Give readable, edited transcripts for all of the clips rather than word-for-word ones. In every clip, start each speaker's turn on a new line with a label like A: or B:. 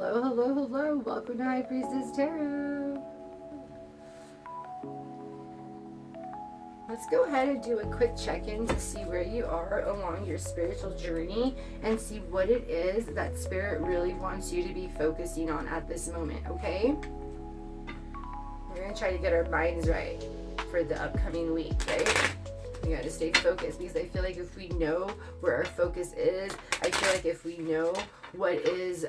A: Hello, hello, hello. Welcome to High Priestess Tarot. Let's go ahead and do a quick check-in to see where you are along your spiritual journey and see what it is that Spirit really wants you to be focusing on at this moment, okay? We're going to try to get our minds right for the upcoming week, right? We got to stay focused because I feel like if we know where our focus is, I feel like if we know what it is,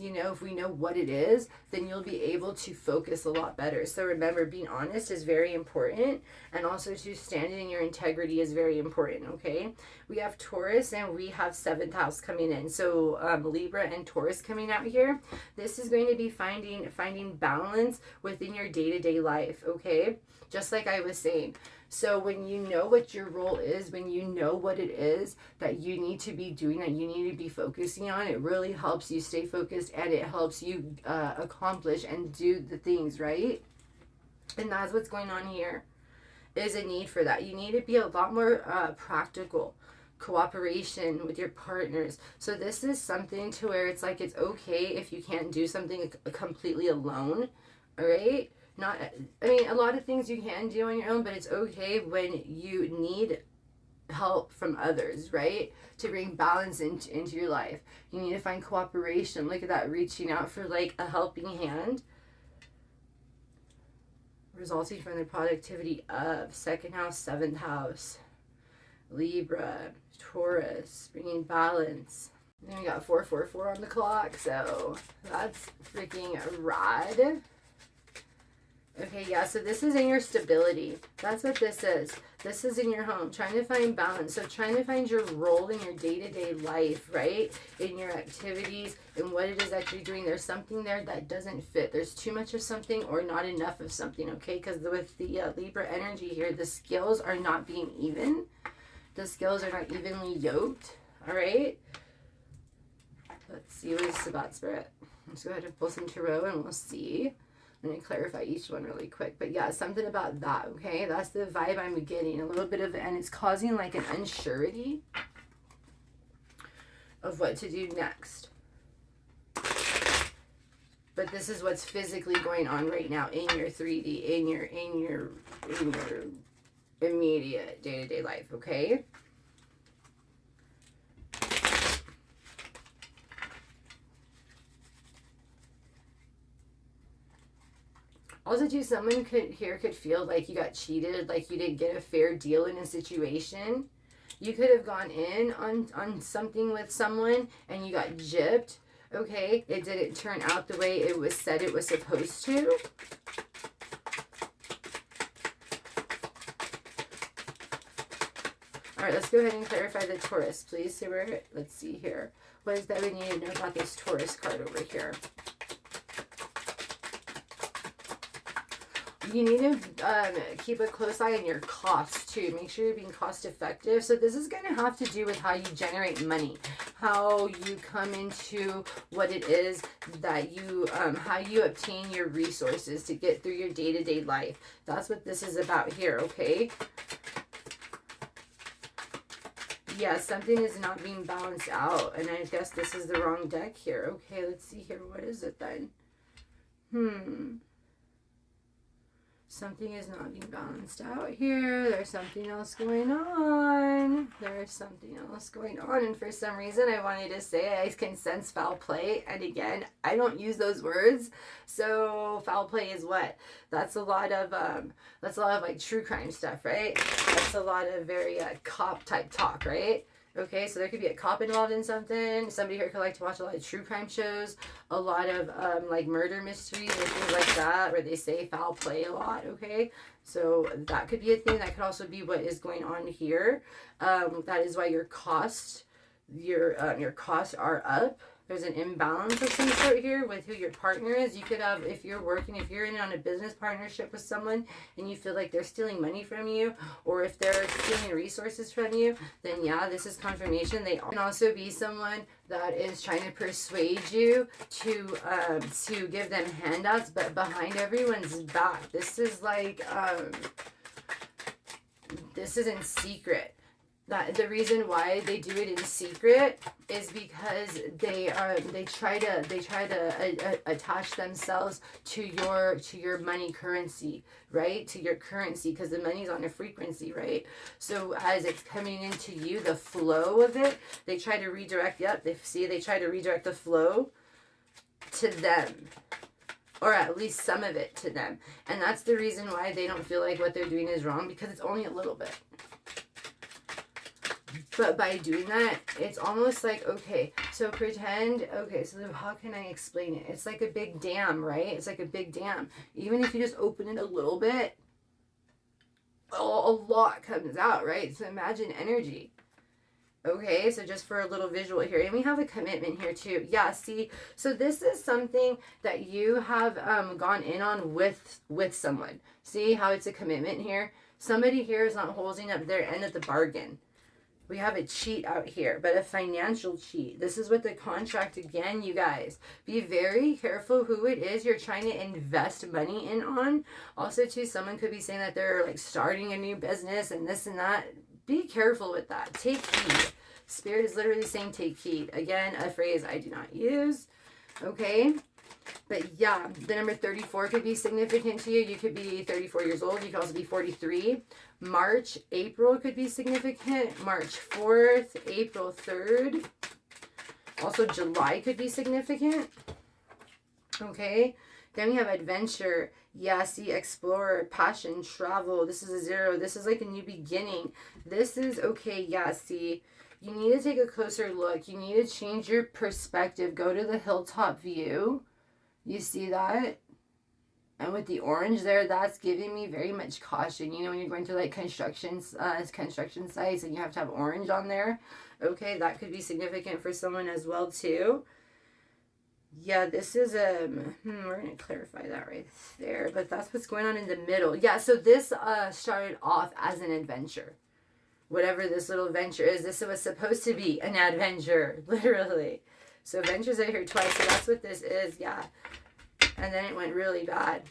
A: if we know what it is, then you'll be able to focus a lot better. So remember, being honest is very important, and also to stand in your integrity is very important, okay? We have Taurus and we have 7th house coming in. So Libra and Taurus coming out here. This is going to be finding balance within your day-to-day life, okay? Just like I was saying. So when you know what your role is, when you know what it is that you need to be doing, that you need to be focusing on, it really helps you stay focused, and it helps you accomplish and do the things, right? And that's what's going on here, is a need for that. You need to be a lot more practical. Cooperation with your partners. So this is something to where it's like, it's okay if you can't do something completely alone, all right? A lot of things you can do on your own, but it's okay when you need help from others, right? To bring balance into your life. You need to find cooperation. Look at that, reaching out for like a helping hand. Resulting from the productivity of 2nd house, 7th house, Libra, Taurus, bringing balance. Then we got 444 on the clock, so that's freaking rad. Okay, yeah, so this is in your stability. That's what this is. This is in your home, trying to find balance. So trying to find your role in your day-to-day life, right? In your activities and what it is that you're doing. There's something there that doesn't fit. There's too much of something or not enough of something, okay? Because with the Libra energy here, the scales are not being even. The scales are not evenly yoked, all right? Let's see what it's about, Spirit. Let's go ahead and pull some tarot and we'll see. I'm going to clarify each one really quick. But yeah, something about that, okay? That's the vibe I'm getting. A little bit of, and it's causing like an unsurety of what to do next. But this is what's physically going on right now in your 3D, in your immediate day-to-day life, okay? Also, too, someone could feel like you got cheated, like you didn't get a fair deal in a situation. You could have gone in on something with someone and you got gypped, okay? It didn't turn out the way it was said it was supposed to. All right, let's go ahead and clarify the Taurus, please. So let's see here. What is that we need to know about this Taurus card over here? You need to keep a close eye on your costs too. Make sure you're being cost effective. So this is going to have to do with how you generate money, how you come into what it is that you, how you obtain your resources to get through your day-to-day life. That's what this is about here, okay? Yeah, something is not being balanced out, and I guess this is the wrong deck here. Okay, let's see here. What is it then? Something is not being balanced out here. There's something else going on. There's something else going on. And for some reason, I wanted to say I can sense foul play. And again, I don't use those words. So foul play is what? That's a lot of like true crime stuff, right? That's a lot of very cop type talk, right? Okay, so there could be a cop involved in something. Somebody here could like to watch a lot of true crime shows, a lot of like murder mysteries and things like that, where they say foul play a lot, okay? So that could be a thing. That could also be what is going on here. That is why your costs are up. There's an imbalance of some sort here with who your partner is. You could have, if you're in on a business partnership with someone and you feel like they're stealing money from you, or if they're stealing resources from you, then yeah, this is confirmation. They can also be someone that is trying to persuade you to give them handouts, but behind everyone's back. This is like, this is in secret. that the reason why they do it in secret is because they try to attach themselves to your money currency, right? To your currency, because the money's on a frequency, right? So as it's coming into you, the flow of it, they try to redirect. Yep, they try to redirect the flow to them, or at least some of it to them. And that's the reason why they don't feel like what they're doing is wrong, because it's only a little bit. But by doing that, it's almost like, okay, so pretend, okay, so how can I explain it? It's like a big dam, right? It's like a big dam. Even if you just open it a little bit, a lot comes out, right? So imagine energy. Okay, so just for a little visual here. And we have a commitment here too. Yeah, see, so this is something that you have gone in on with someone. See how it's a commitment here? Somebody here is not holding up their end of the bargain. We have a cheat out here, but a financial cheat. This is what the contract, again, you guys. Be very careful who it is you're trying to invest money in on. Also, too, someone could be saying that they're like starting a new business and this and that. Be careful with that. Take heed. Spirit is literally saying take heed. Again, a phrase I do not use. Okay? But yeah, the number 34 could be significant to you. You could be 34 years old. You could also be 43. March, April could be significant. March 4th, April 3rd. Also, July could be significant. Okay. Then we have adventure. Yeah, see, explorer, passion, travel. This is a 0. This is like a new beginning. This is, okay, yeah, see, you need to take a closer look. You need to change your perspective. Go to the hilltop view. You see that? And with the orange there, that's giving me very much caution. You know, when you're going to like construction sites and you have to have orange on there. Okay, that could be significant for someone as well too. Yeah, this is we're going to clarify that right there. But that's what's going on in the middle. Yeah, so this started off as an adventure. Whatever this little venture is, this was supposed to be an adventure, literally. So adventures are here twice, so that's what this is, yeah. And then it went really bad.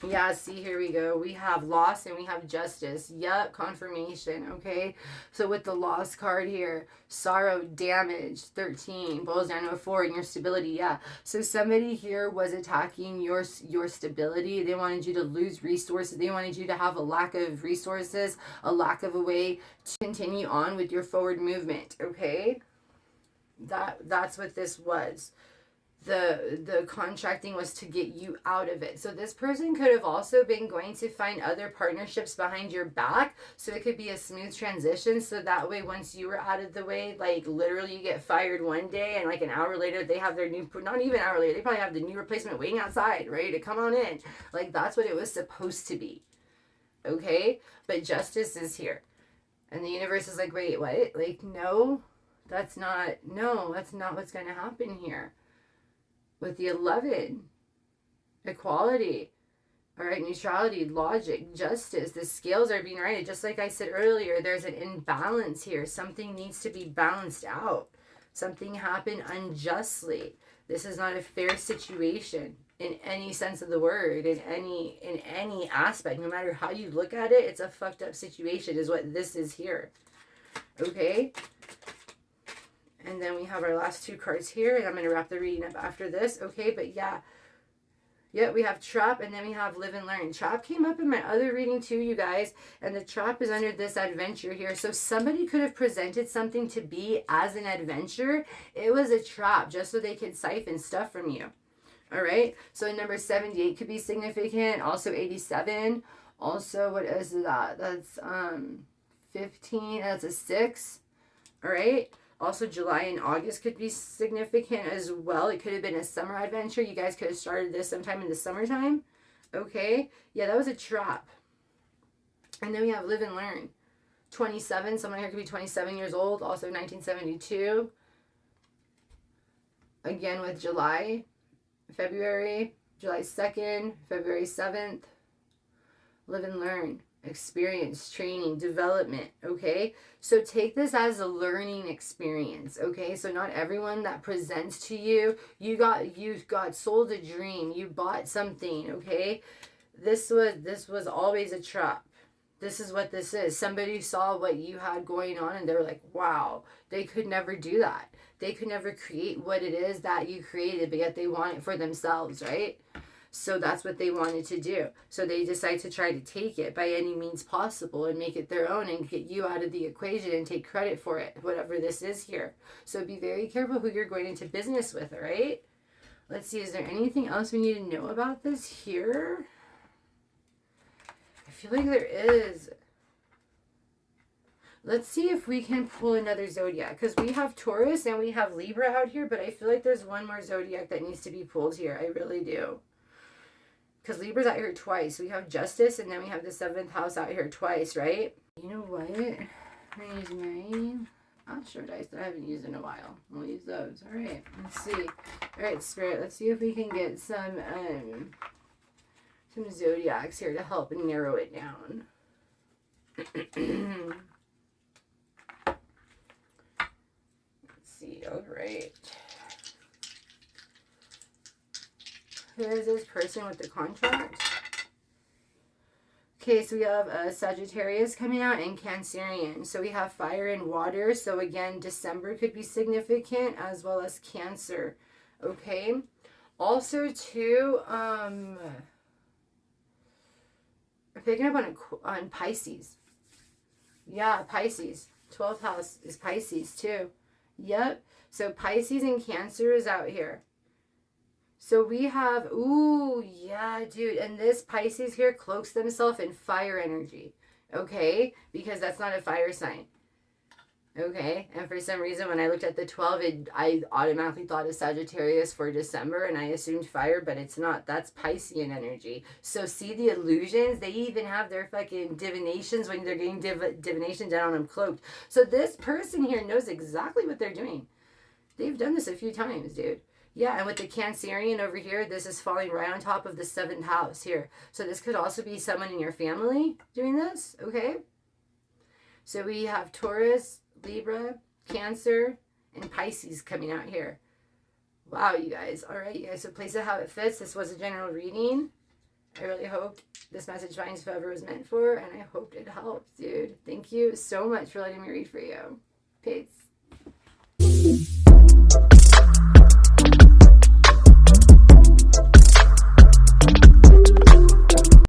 A: Yeah, see, here we go. We have loss and we have justice. Yup, confirmation, okay? So with the loss card here, sorrow, damage, 13, boils down to a 4 in your stability, yeah. So somebody here was attacking your stability. They wanted you to lose resources. They wanted you to have a lack of resources, a lack of a way to continue on with your forward movement, okay? That's what this was. The contracting was to get you out of it. So this person could have also been going to find other partnerships behind your back, so it could be a smooth transition, so that way once you were out of the way, like literally you get fired one day and like an hour later they have their new, not even an hour later, they probably have the new replacement waiting outside ready to come on in. Like that's what it was supposed to be. Okay, but justice is here and the universe is like, wait, what? Like no, that's not what's going to happen here. With the 11, equality, all right, neutrality, logic, justice, the scales are being righted. Just like I said earlier, there's an imbalance here. Something needs to be balanced out. Something happened unjustly. This is not a fair situation in any sense of the word, in any aspect. No matter how you look at it, it's a fucked up situation is what this is here. Okay? And then we have our last 2 cards here, and I'm going to wrap the reading up after this. Okay, but yeah. Yeah, we have trap, and then we have live and learn. Trap came up in my other reading too, you guys. And the trap is under this adventure here. So somebody could have presented something to be as an adventure. It was a trap, just so they could siphon stuff from you. All right. So number 78 could be significant. Also 87. Also, what is that? That's 15. That's a 6. All right. Also, July and August could be significant as well. It could have been a summer adventure. You guys could have started this sometime in the summertime. Okay. Yeah, that was a trap. And then we have live and learn. 27. Someone here could be 27 years old. Also 1972. Again with July, February, July 2nd, February 7th. Live and learn. Experience, training, development, okay? So take this as a learning experience, okay? So not everyone that presents to you, you got sold a dream, you bought something, okay? This was always a trap. This is what this is. Somebody saw what you had going on and they were like, wow, they could never do that. They could never create what it is that you created, but yet they want it for themselves, right? So that's what they wanted to do. So they decide to try to take it by any means possible and make it their own and get you out of the equation and take credit for it, whatever this is here. So be very careful who you're going into business with, all right? Let's see, is there anything else we need to know about this here? I feel like there is. Let's see if we can pull another zodiac, because we have Taurus and we have Libra out here, but I feel like there's one more zodiac that needs to be pulled here. I really do. Because Libra's out here twice. We have Justice and then we have the 7th house out here twice, right? You know what? I'm going to use my Astro dice that I haven't used in a while. We'll use those. All right. Let's see. All right, Spirit. Let's see if we can get some zodiacs here to help narrow it down. Let's see. All right. Who is this person with the contract? Okay, so we have Sagittarius coming out and Cancerian. So we have fire and water. So again, December could be significant as well as Cancer. Okay. Also, too, I'm picking up on Pisces. Yeah, Pisces. 12th house is Pisces too. Yep. So Pisces and Cancer is out here. So we have, ooh, yeah, dude. And this Pisces here cloaks themselves in fire energy. Okay? Because that's not a fire sign. Okay? And for some reason, when I looked at the 12, I automatically thought of Sagittarius for December. And I assumed fire, but it's not. That's Piscean energy. So see the illusions? They even have their fucking divinations when they're getting divination down on them cloaked. So this person here knows exactly what they're doing. They've done this a few times, dude. Yeah, and with the Cancerian over here, this is falling right on top of the 7th house here. So this could also be someone in your family doing this, okay? So we have Taurus, Libra, Cancer, and Pisces coming out here. Wow, you guys. All right, you guys. So place it how it fits. This was a general reading. I really hope this message finds whoever it was meant for, and I hope it helped, dude. Thank you so much for letting me read for you. Peace.